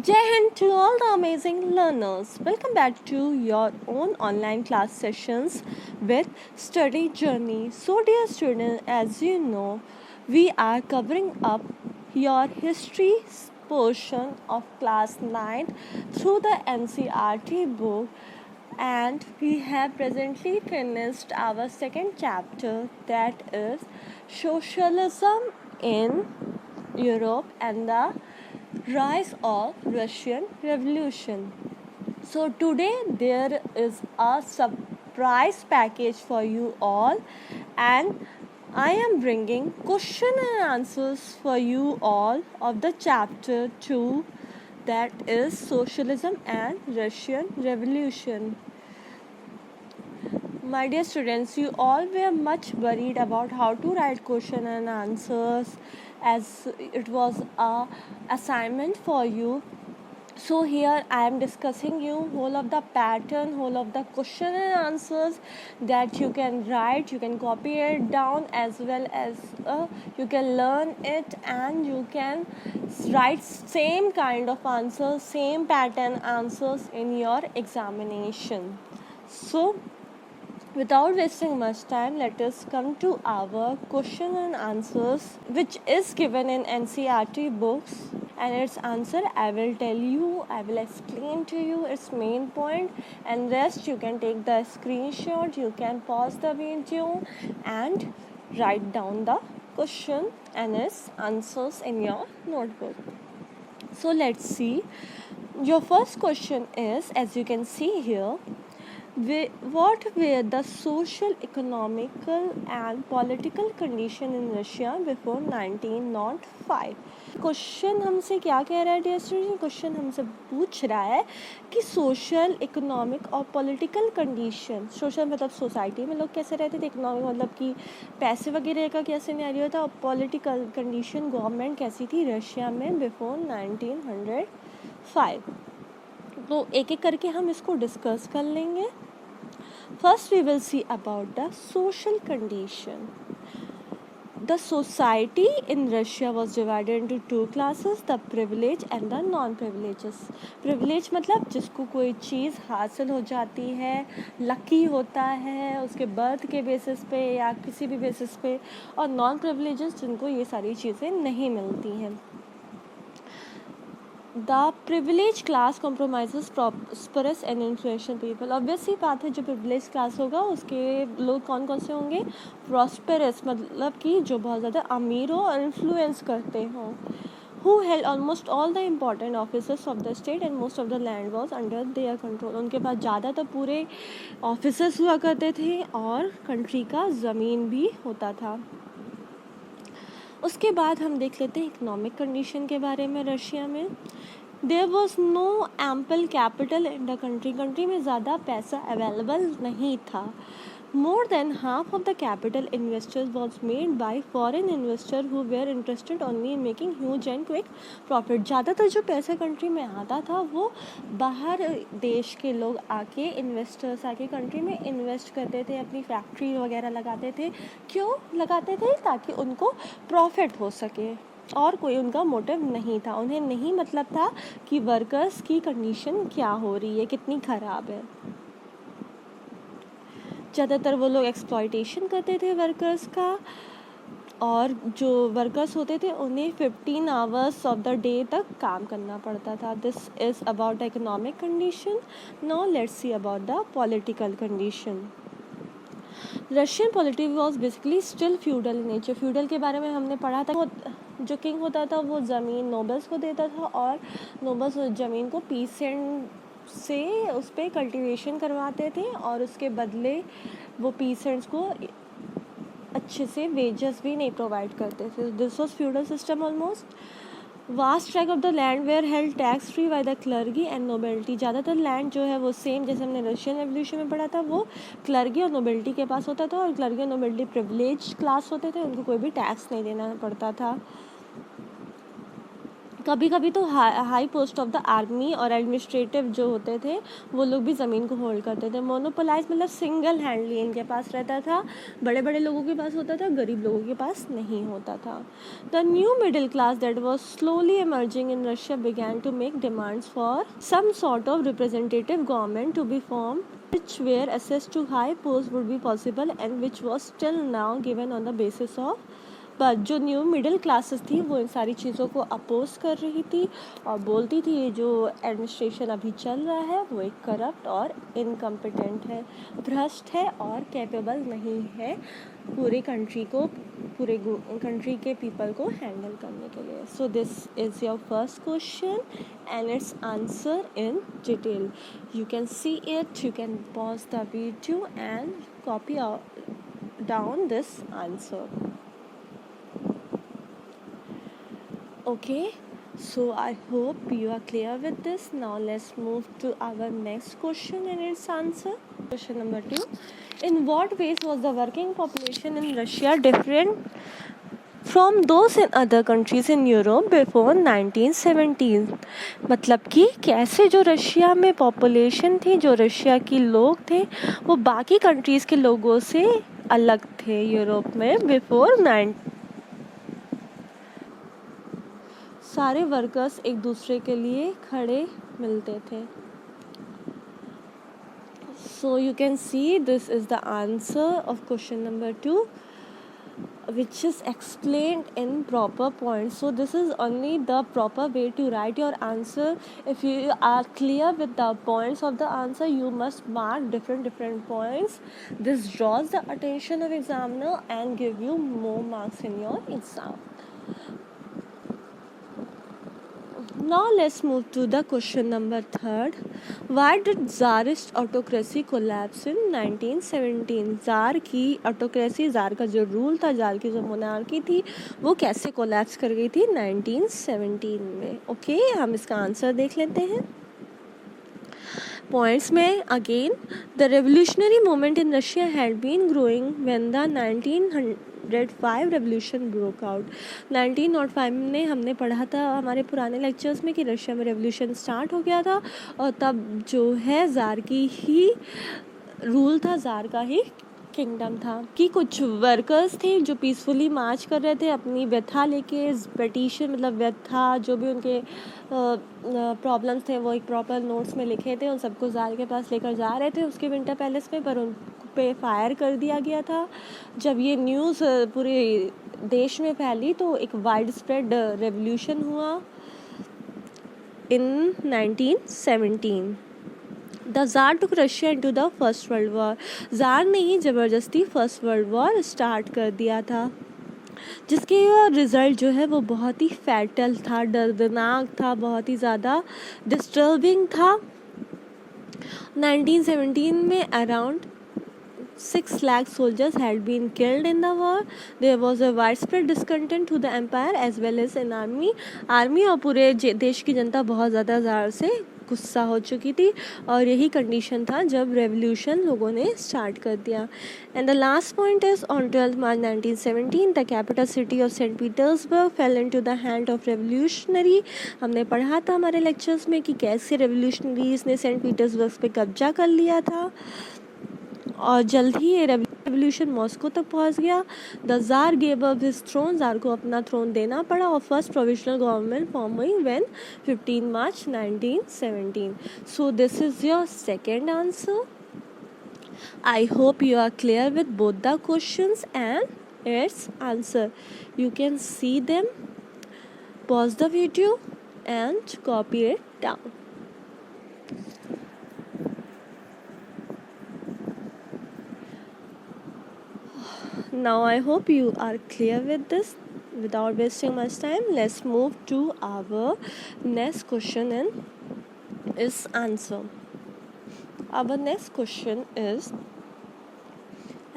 Jai Hind to all the amazing learners. Welcome back to your own online class sessions with Study Journey. So, dear students, as you know, we are covering up your history portion of class 9 through the NCERT book, and we have presently finished our second chapter, that is Socialism in Europe and the rise of Russian Revolution. So today there is a surprise package for you all, and I am bringing question and answers for you all of the chapter 2, that is Socialism and Russian Revolution. My dear students, you all were much worried about how to write question and answers, as it was a assignment for you. So here I am discussing you whole of the pattern, whole of the question and answers that you can write, you can copy it down, as well as you can learn it, and you can write same kind of answers, same pattern answers in your examination. So without wasting much time, let us come to our question and answers, which is given in NCERT books, and its answer I will tell you, I will explain to you its main point, and rest you can take the screenshot, you can pause the video and write down the question and its answers in your notebook. So let's see. Your first question is, as you can see here, what were the social, economical and political condition in Russia before 1905? Question हमसे क्या कह रहा है dear student? Question हमसे पूछ रहा है कि सोशल, इकोनॉमिक और पॉलिटिकल कंडीशन, सोशल मतलब सोसाइटी में लोग कैसे रहते थे, इकोनॉमिक मतलब कि पैसे वगैरह का क्या सिनेरियो था, और पॉलिटिकल कंडीशन गवर्नमेंट कैसी थी रशिया में बिफोर 1905. तो एक एक करके हम इसको डिस्कस कर लेंगे. First we will see about the social condition. The society in Russia was divided into two classes, the privileged and the non-privileged. Privileged मतलब जिसको कोई चीज़ हासिल हो जाती है, लकी होता है उसके बर्थ के बेसिस पे या किसी भी बेसिस पे, और non-privileged जिनको ये सारी चीज़ें नहीं मिलती हैं. The privileged class compromises prosperous and influential people. Obvious ही बात है, जो privileged class होगा उसके लोग कौन कौन से होंगे? Prosperous मतलब कि जो बहुत ज़्यादा अमीर हो और influence करते हों. Who held almost all the important offices of the state and most of the land was under their control. उनके पास ज़्यादातर पूरे offices हुआ करते थे और country का ज़मीन भी होता था. उसके बाद हम देख लेते हैं इकोनॉमिक कंडीशन के बारे में. रशिया में there was no ample capital in the country में ज़्यादा पैसा अवेलेबल नहीं था. More than half of the capital investors was made by foreign investor who were interested only in making huge and quick profit. ज़्यादातर जो पैसा country में आता था वो बाहर देश के लोग आके, इन्वेस्टर्स आके कंट्री में इन्वेस्ट करते थे, अपनी फैक्ट्री वगैरह लगाते थे. क्यों लगाते थे? ताकि उनको प्रॉफिट हो सके, और कोई उनका मोटिव नहीं था. उन्हें नहीं मतलब था कि वर्कर्स की कंडीशन क्या हो रही है, कितनी ख़राब है. ज़्यादातर वो लोग एक्सप्लॉयटेशन करते थे वर्कर्स का, और जो वर्कर्स होते थे उन्हें 15 आवर्स ऑफ द डे तक काम करना पड़ता था. This is about the economic condition. Now let's see about the political condition. Russian polity was basically still feudal in nature. Feudal के बारे में हमने पढ़ा था. जो किंग होता था वो ज़मीन नोबल्स को देता था, और नोबल्स उस ज़मीन को पीसेंट से उस पर कल्टीवेशन करवाते थे, और उसके बदले वो पीसेंट्स को अच्छे से वेजेस भी नहीं प्रोवाइड करते थे. This was feudal system almost. Vast track of the land where held tax free by the clergy and nobility. ज़्यादातर लैंड जो है वो सेम जैसे हमने रशियन रेवोल्यूशन में पढ़ा था, वो क्लर्गी और नोबेलिटी के पास होता था, और क्लर्गी और नोबेलिटी प्रिविलेज क्लास होते थे, उनको कोई भी टैक्स नहीं देना पड़ता था. कभी कभी तो high post of the army और एडमिनिस्ट्रेटिव जो होते थे वो लोग भी ज़मीन को होल्ड करते थे। मोनोपोलाइज मतलब सिंगल हैंडली इनके पास रहता था, बड़े बड़े लोगों के पास होता था, गरीब लोगों के पास नहीं होता था। The new middle class that was slowly emerging in Russia began to make demands for some sort of representative government to be formed, which where access to high posts would be possible and which was still now given on the basis of। पर जो new middle classes थी वो इन सारी चीज़ों को oppose कर रही थी और बोलती थी ये जो एडमिनिस्ट्रेशन अभी चल रहा है वो एक करप्ट और इनकम्पिटेंट है, भ्रष्ट है और कैपेबल नहीं है पूरे कंट्री के पीपल को हैंडल करने के लिए। सो this is your first question and its answer in detail. You can see it, you can pause the video and copy down this answer. Okay, so I hope you are clear with this. Now let's move to our next question and its answer. Question number 2. In what ways was the working population in Russia different from those in other countries in Europe before 1917? मतलब कि कैसे जो Russia में population थी, जो Russia की लोग थे वो बाकी कंट्रीज़ के लोगों से अलग थे यूरोप में बिफोर 19। सारे वर्कर्स एक दूसरे के लिए खड़े मिलते थे। So you can see this is the answer of question number 2 which is explained in proper points. So this is only the proper way to write your answer. If you are clear with the points of the answer, you must mark different points. This draws the attention of examiner and give you more marks in your exam. Now let's move to the question number 3. Why did Tsarist autocracy collapse in 1917? ज़ार की autocracy, ज़ार का जो rule था, ज़ार की जो monarchy थी वो कैसे collapse कर गई थी 1917 में। ओके, हम इसका आंसर देख लेते हैं पॉइंट्स में। Again, the revolutionary movement in Russia had been growing when the 1905 revolution broke out. 1905 में हमने पढ़ा था हमारे पुराने लेक्चर्स में कि रशिया में रेवोल्यूशन स्टार्ट हो गया था और तब जो है ज़ार की ही रूल था, ज़ार का ही किंगडम था कि कुछ वर्कर्स थे जो पीसफुली मार्च कर रहे थे अपनी व्यथा लेके, पेटिशन मतलब व्यथा जो भी उनके प्रॉब्लम्स थे वो एक प्रॉपर नोट्स में लिखे थे, उन सबको ज़ार के पास लेकर जा रहे थे उसके विंटर पैलेस में, पर उन पे फायर कर दिया गया था। जब ये न्यूज़ पूरे देश में फैली तो एक वाइड स्प्रेड रेवोल्यूशन हुआ in 1917। The tsar took Russia into the first world war. Tsar ने ही ज़बरदस्ती फर्स्ट वर्ल्ड वॉर स्टार्ट कर दिया था जिसके रिज़ल्ट जो है वो बहुत ही फैटल था, दर्दनाक था, बहुत ही ज़्यादा डिस्टर्बिंग था। 1917 में around 6 lakh soldiers had been killed in the war. There was a widespread discontent to the empire as well as in army. Army और पूरे देश की जनता बहुत ज़्यादा ज़ार से गुस्सा हो चुकी थी और यही कंडीशन था जब रेवोल्यूशन लोगों ने स्टार्ट कर दिया। And the last point is on 12 March 1917 the capital city of Saint Petersburg fell into the hand of revolutionary. हमने पढ़ा था हमारे लेक्चर्स में कि कैसे रेवोल्यूशनरीज ने सेंट पीटर्सबर्ग पे कब्जा कर लिया था और जल्द ही ये रेवोल्यूशन मॉस्को तक पहुंच गया। The tsar gave up his throne, tsar को अपना थ्रोन देना पड़ा और फर्स्ट प्रोविजनल गवर्नमेंट फॉर्म हुई when 15 March 1917। So this is your second answer. I hope you are clear with both the questions and its answer. You can see them, pause the video and copy it down. Now I hope you are clear with this. Without wasting much time, let's move to our next question and its answer. Our next question is,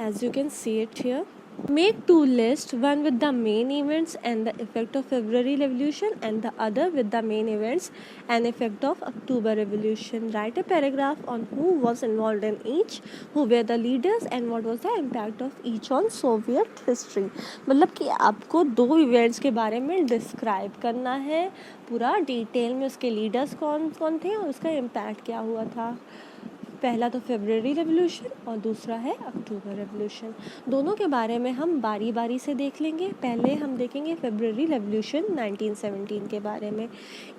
as you can see it here, Make two lists, one with the main events and the effect of February Revolution, and the other with the main events and effect of October Revolution. Write a paragraph on who was involved in each, who were the leaders, and what was the impact of each on Soviet history. मतलब कि आपको दो events के बारे में describe करना है पूरा डिटेल में, उसके लीडर्स कौन कौन थे और उसका इम्पैक्ट क्या हुआ था. पहला तो फेब्रुअरी रेवोल्यूशन और दूसरा है अक्टूबर रेवोल्यूशन. दोनों के बारे में हम बारी बारी से देख लेंगे. पहले हम देखेंगे फेब्रुअरी रेवोल्यूशन 1917 के बारे में.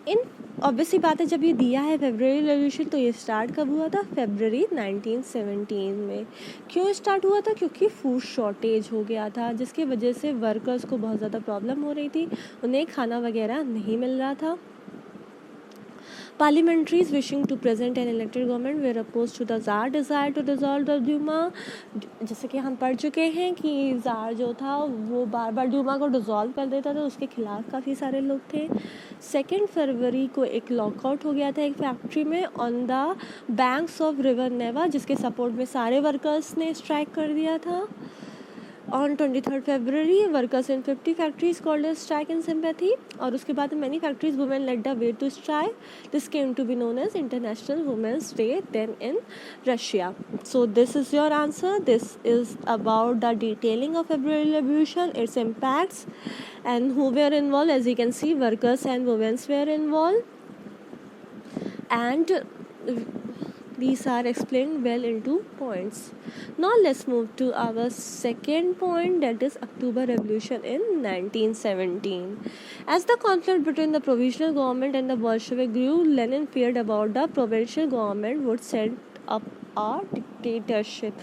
इन ऑब्वियसली बात है, जब ये दिया है फेब्रुअरी रेवोल्यूशन तो ये स्टार्ट कब हुआ था? फेब्रुअरी 1917 में. क्यों स्टार्ट हुआ था? क्योंकि फूड शॉर्टेज हो गया था, जिसकी वजह से वर्कर्स को बहुत ज़्यादा प्रॉब्लम हो रही थी, उन्हें खाना वगैरह नहीं मिल रहा था. Parliamentaries wishing to present an elected government were opposed to the Tsar desire to dissolve the Duma. जैसे कि हम पढ़ चुके हैं कि ज़ार जो था वो बार बार ड्यूमा को डिज़ोल्व कर देता था, उसके खिलाफ काफ़ी सारे लोग थे. 2 फरवरी को एक लॉकआउट हो गया था एक फैक्ट्री में on the banks of river Neva, जिसके सपोर्ट में सारे वर्कर्स ने स्ट्राइक कर दिया था. On 23rd February, workers in 50 factories called a strike in sympathy. और उसके बाद many factories women led the way to strike. This came to be known as International Women's Day then in Russia. So this is your answer. This is about the detailing of February Revolution, its impacts, and who were involved. As you can see, workers and women were involved, and these are explained well into points. Now let's move to our second point, that is October Revolution in 1917. As the conflict between the provisional government and the Bolshevik grew, Lenin feared about the provincial government would set up a dictatorship.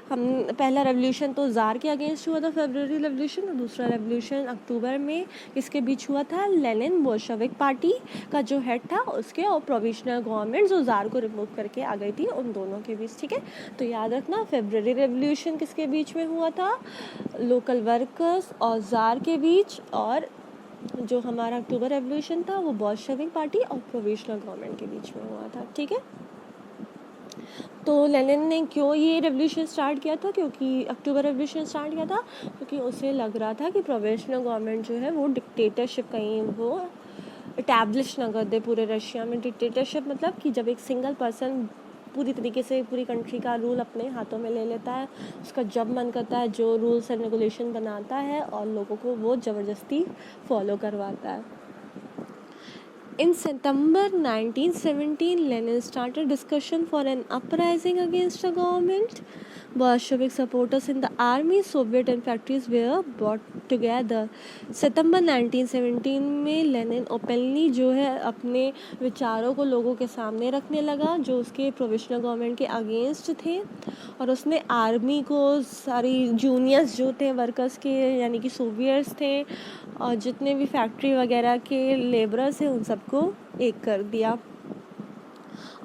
हम पहला revolution तो ज़ार के against हुआ था February revolution, और दूसरा revolution अक्टूबर में किसके बीच हुआ था? लेनिन बोल्शेविक पार्टी का जो हेड था उसके और प्रोविजनल गवर्नमेंट जो ज़ार को रिमूव करके आ गई थी, उन दोनों के बीच. ठीक है, तो याद रखना फेब्रुअरी रेवोल्यूशन किसके बीच में हुआ था? लोकल वर्कर्स और ज़ार के बीच. और जो हमारा अक्टूबर रेवोल्यूशन था वो बोल्शेविक पार्टी और प्रोविजनल गवर्नमेंट के बीच में हुआ था. ठीक है, तो लेनिन ने क्यों ये रेवोल्यूशन स्टार्ट किया था? क्योंकि अक्टूबर रेवोल्यूशन स्टार्ट किया था क्योंकि उसे लग रहा था कि प्रोविजनल गवर्नमेंट जो है वो डिक्टेटरशिप कहीं वो इस्टेब्लिश ना कर दे पूरे रशिया में. डिक्टेटरशिप मतलब कि जब एक सिंगल पर्सन पूरी तरीके से पूरी कंट्री का रूल अपने हाथों में ले लेता है, उसका जब मन करता है जो रूल्स एंड रेगुलेशन बनाता है और लोगों को वो ज़बरदस्ती फॉलो करवाता है. In September 1917, Lenin started discussion for an uprising against the government. Bolshevik supporters in the army, Soviet and factories were brought together. सितंबर 1917 में लेनिन ओपनली जो है अपने विचारों को लोगों के सामने रखने लगा जो उसके प्रोविजनल गवर्नमेंट के अगेंस्ट थे, और उसने आर्मी को, सारी जूनियर्स जो थे वर्कर्स के यानी कि सोवियट्स थे, और जितने भी फैक्ट्री वगैरह के लेबरर्स हैं उन सबको एक कर दिया.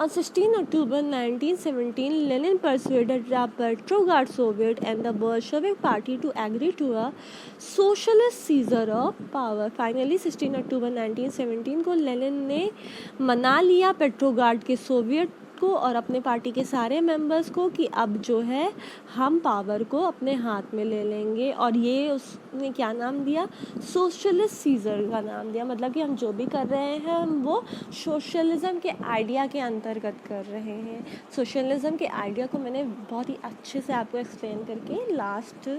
On 16 October 1917, Lenin persuaded the Petrograd Soviet and the Bolshevik Party to agree to a socialist seizure of power. Finally, 16 October 1917 को लेनिन ने मना लिया पेट्रोग्राड के सोवियत को और अपने पार्टी के सारे मेंबर्स को कि अब जो है हम पावर को अपने हाथ में ले लेंगे, और ये उसने क्या नाम दिया? सोशलिस्ट सीजर का नाम दिया. मतलब कि हम जो भी कर रहे हैं हम वो सोशलिज्म के आइडिया के अंतर्गत कर रहे हैं. सोशलिज्म के आइडिया को मैंने बहुत ही अच्छे से आपको एक्सप्लेन करके लास्ट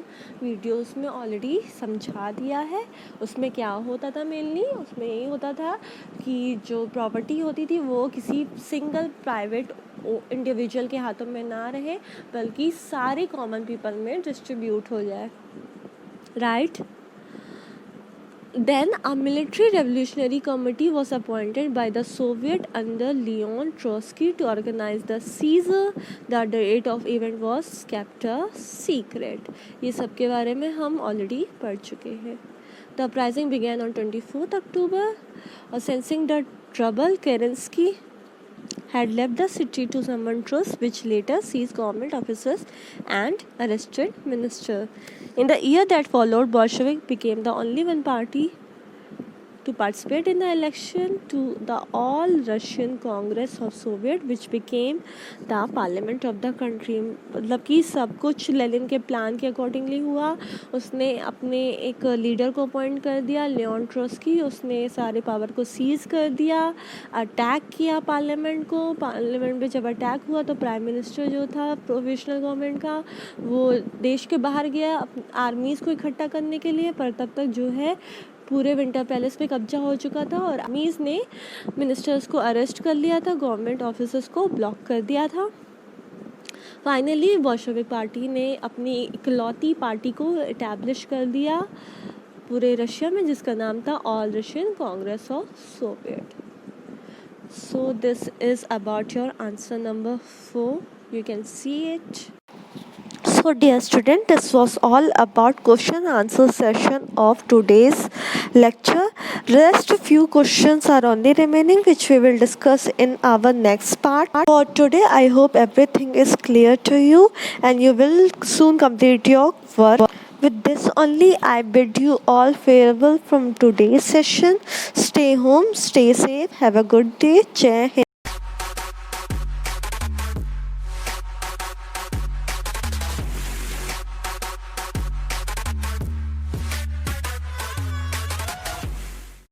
वीडियोस में ऑलरेडी समझा दिया है. उसमें क्या होता था? मेनली उसमें यही होता था कि जो प्रॉपर्टी होती थी वो किसी सिंगल प्राइवेट इंडिविजुअल के हाथों में ना रहे, बल्कि सारे कॉमन पीपल में डिस्ट्रीब्यूट हो जाए. Right? Then a military revolutionary committee was appointed by the Soviet under Leon Trotsky to organize the seizure. The date of event was kept a secret. ये सब के बारे में हम already पढ़ चुके हैं. The uprising began on 24th October. Sensing the trouble, Kerensky had left the city to summon troops, which later seized government officers and arrested ministers. In the year that followed, Bolshevik became the only one party to participate in the election to the All Russian Congress of Soviet which became the parliament of the country. मतलब कि सब कुछ Lenin के plan के accordingly हुआ. उसने अपने एक लीडर को अपॉइंट कर दिया, लियोन ट्रोट्स्की. उसने सारे पावर को सीज कर दिया, अटैक किया पार्लियामेंट को. पार्लियामेंट पे जब अटैक हुआ तो प्राइम मिनिस्टर जो था प्रोविजनल गवर्नमेंट का वो देश के बाहर गया आर्मीज़ को इकट्ठा करने के लिए. पर तब तक जो है पूरे विंटर पैलेस पे कब्जा हो चुका था और आर्मीज़ ने मिनिस्टर्स को अरेस्ट कर लिया था, गवर्नमेंट ऑफिसर्स को ब्लॉक कर दिया था. फाइनली बोल्शेविक पार्टी ने अपनी इकलौती पार्टी को इस्टेब्लिश कर दिया पूरे रशिया में, जिसका नाम था all Russian Congress of Soviet. So this is about your answer number 4. You can see it. So dear student, this was all about question answer session of today's lecture. Rest few questions are only remaining which we will discuss in our next part. For today, I hope everything is clear to you and you will soon complete your work. With this only, I bid you all farewell from today's session. Stay home, stay safe, have a good day. Jai Hind.